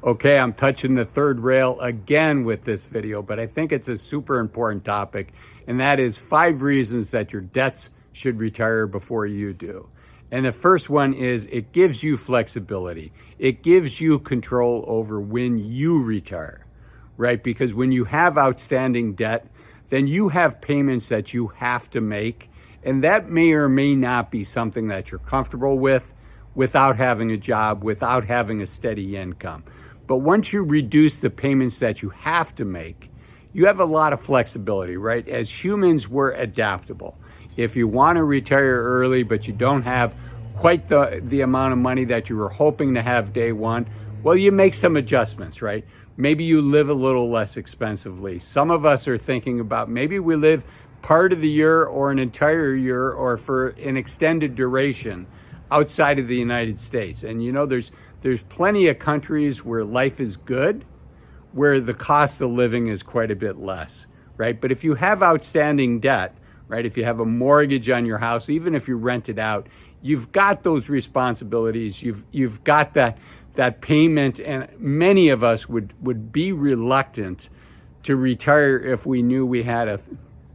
Okay, I'm touching the third rail again with this video, but I think it's a super important topic, and that is 5 reasons that your debts should retire before you do. And the first one is it gives you flexibility. It gives you control over when you retire, right? Because when you have outstanding debt, then you have payments that you have to make, and that may or may not be something that you're comfortable with without having a job, without having a steady income. But once you reduce the payments that you have to make, you have a lot of flexibility, right? As humans, we're adaptable. If you want to retire early, but you don't have quite the amount of money that you were hoping to have day one, well, you make some adjustments, right? Maybe you live a little less expensively. Some of us are thinking about maybe we live part of the year or an entire year or for an extended duration outside of the United States. And there's plenty of countries where life is good, where the cost of living is quite a bit less, right? But if you have outstanding debt, right, if you have a mortgage on your house, even if you rent it out, you've got those responsibilities. You've got that payment, and many of us would be reluctant to retire if we knew we had a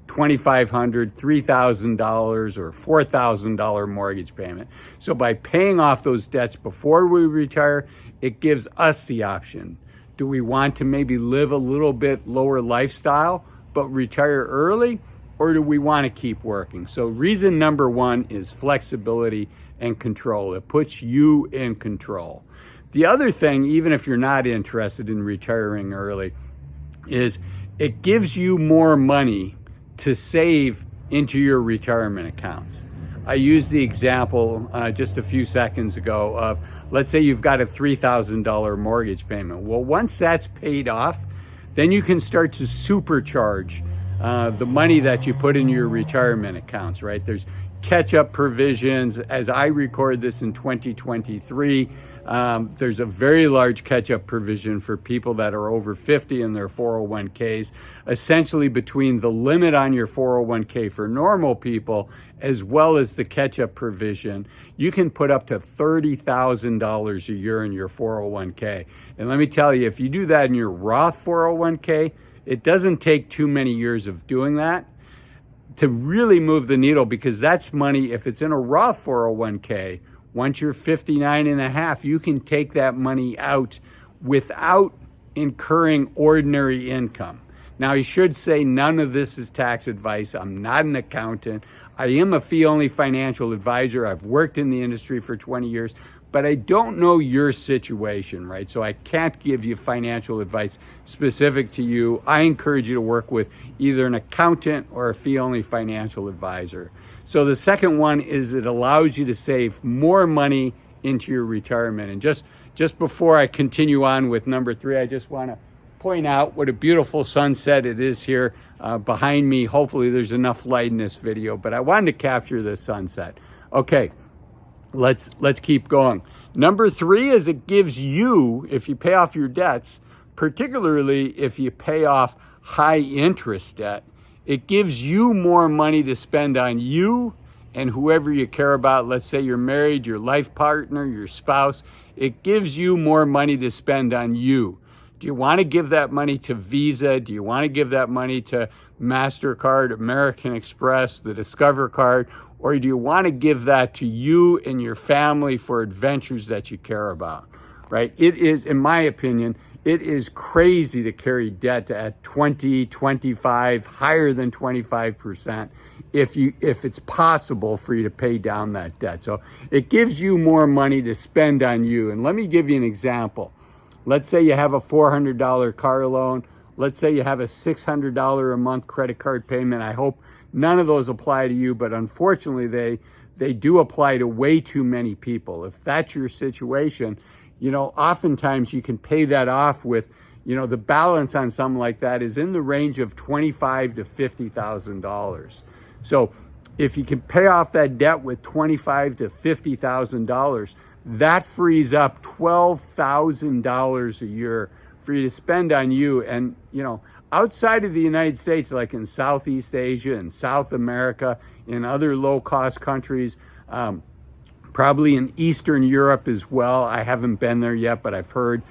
$2,500, $3,000, or $4,000 mortgage payment. So by paying off those debts before we retire, it gives us the option. Do we want to maybe live a little bit lower lifestyle but retire early, or do we want to keep working? So reason number one is flexibility and control. It puts you in control. The other thing, even if you're not interested in retiring early, is it gives you more money to save into your retirement accounts. I used the example just a few seconds ago of, let's say you've got a $3,000 mortgage payment. Well, once that's paid off, then you can start to supercharge the money that you put in your retirement accounts, right? There's catch-up provisions. As I record this in 2023, there's a very large catch-up provision for people that are over 50 in their 401ks, essentially between the limit on your 401k for normal people as well as the catch-up provision. You can put up to $30,000 a year in your 401k. And let me tell you, if you do that in your Roth 401k, it doesn't take too many years of doing that to really move the needle, because that's money, if it's in a Roth 401k, once you're 59 and a half, you can take that money out without incurring ordinary income. Now, I should say none of this is tax advice. I'm not an accountant. I am a fee-only financial advisor. I've worked in the industry for 20 years, but I don't know your situation, right? So I can't give you financial advice specific to you. I encourage you to work with either an accountant or a fee-only financial advisor. So the second one is it allows you to save more money into your retirement. And just before I continue on with number three, I just want to point out what a beautiful sunset it is here behind me. Hopefully there's enough light in this video, but I wanted to capture this sunset. Okay, let's keep going. Number three is it gives you, if you pay off your debts, particularly if you pay off high interest debt, it gives you more money to spend on you and whoever you care about. Let's say you're married, your life partner, your spouse. It gives you more money to spend on you. Do you want to give that money to Visa? Do you want to give that money to MasterCard, American Express, the Discover card? Or do you want to give that to you and your family for adventures that you care about, right? It is, in my opinion, it is crazy to carry debt at 20, 25, higher than 25% if it's possible for you to pay down that debt. So it gives you more money to spend on you. And let me give you an example. Let's say you have a $400 car loan. Let's say you have a $600 a month credit card payment. I hope none of those apply to you, but unfortunately they do apply to way too many people. If that's your situation, oftentimes you can pay that off with, the balance on something like that is in the range of $25,000 to $50,000. So if you can pay off that debt with $25,000 to $50,000, that frees up $12,000 a year for you to spend on you. And, outside of the United States, like in Southeast Asia and South America, in other low-cost countries, probably in Eastern Europe as well. I haven't been there yet, but I've heard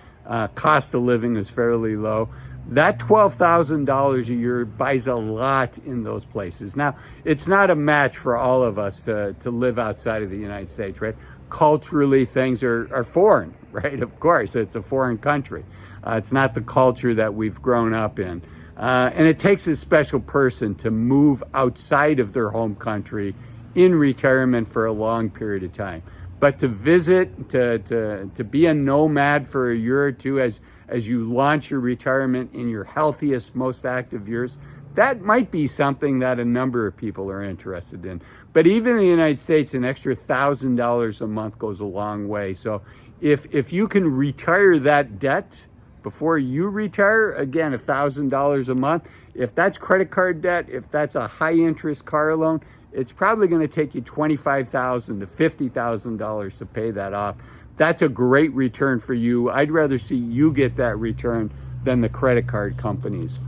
Cost of living is fairly low. That $12,000 a year buys a lot in those places. Now, it's not a match for all of us to live outside of the United States, right? Culturally, things are foreign, right? Of course, it's a foreign country. It's not the culture that we've grown up in. And it takes a special person to move outside of their home country in retirement for a long period of time. But to visit, to be a nomad for a year or two as you launch your retirement in your healthiest, most active years, that might be something that a number of people are interested in. But even in the United States, an extra $1,000 a month goes a long way. So if you can retire that debt before you retire, again, $1,000 a month, if that's credit card debt, if that's a high interest car loan, it's probably going to take you $25,000 to $50,000 to pay that off. That's a great return for you. I'd rather see you get that return than the credit card companies.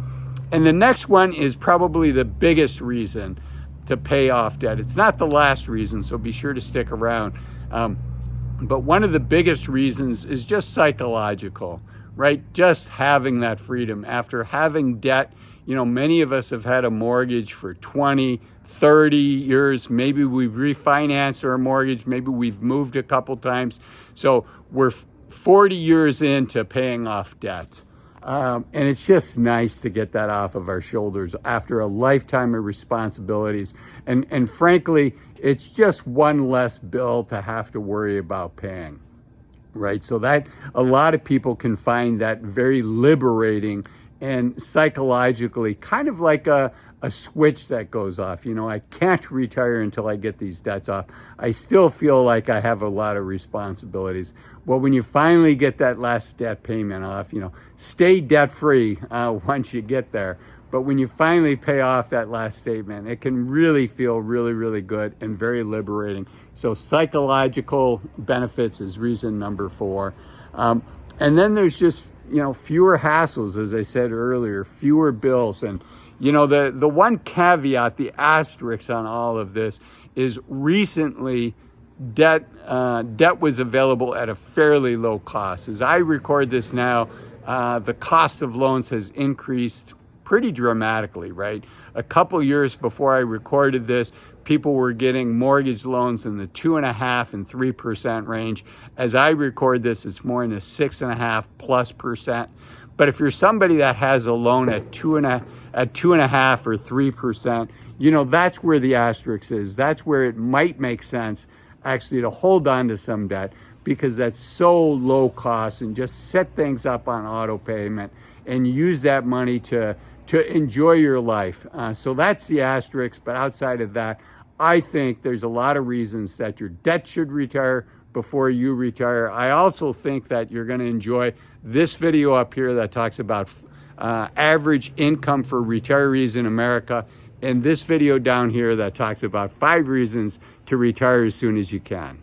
And the next one is probably the biggest reason to pay off debt. It's not the last reason, so be sure to stick around. But one of the biggest reasons is just psychological, right? Just having that freedom. After having debt, many of us have had a mortgage for 20, 30 years. Maybe we've refinanced our mortgage. Maybe we've moved a couple times. So we're 40 years into paying off debt. And it's just nice to get that off of our shoulders after a lifetime of responsibilities. And frankly, it's just one less bill to have to worry about paying, right? So that a lot of people can find that very liberating and psychologically kind of like a switch that goes off. I can't retire until I get these debts off. I still feel like I have a lot of responsibilities. Well, when you finally get that last debt payment off, stay debt free once you get there. But when you finally pay off that last statement, it can really feel really, really good and very liberating. So psychological benefits is reason number 4. And then there's just, fewer hassles, as I said earlier, fewer bills. And the one caveat, the asterisk on all of this is recently debt was available at a fairly low cost. As I record this now, the cost of loans has increased pretty dramatically, right? A couple years before I recorded this, people were getting mortgage loans in the 2.5% and 3% range. As I record this, it's more in the 6.5+%. But if you're somebody that has a loan at 2.5 or 3%, that's where the asterisk is. That's where it might make sense actually to hold on to some debt because that's so low cost, and just set things up on auto payment and use that money to enjoy your life. So that's the asterisk. But outside of that, I think there's a lot of reasons that your debt should retire before you retire. I also think that you're going to enjoy this video up here that talks about average income for retirees in America, and this video down here that talks about 5 reasons to retire as soon as you can.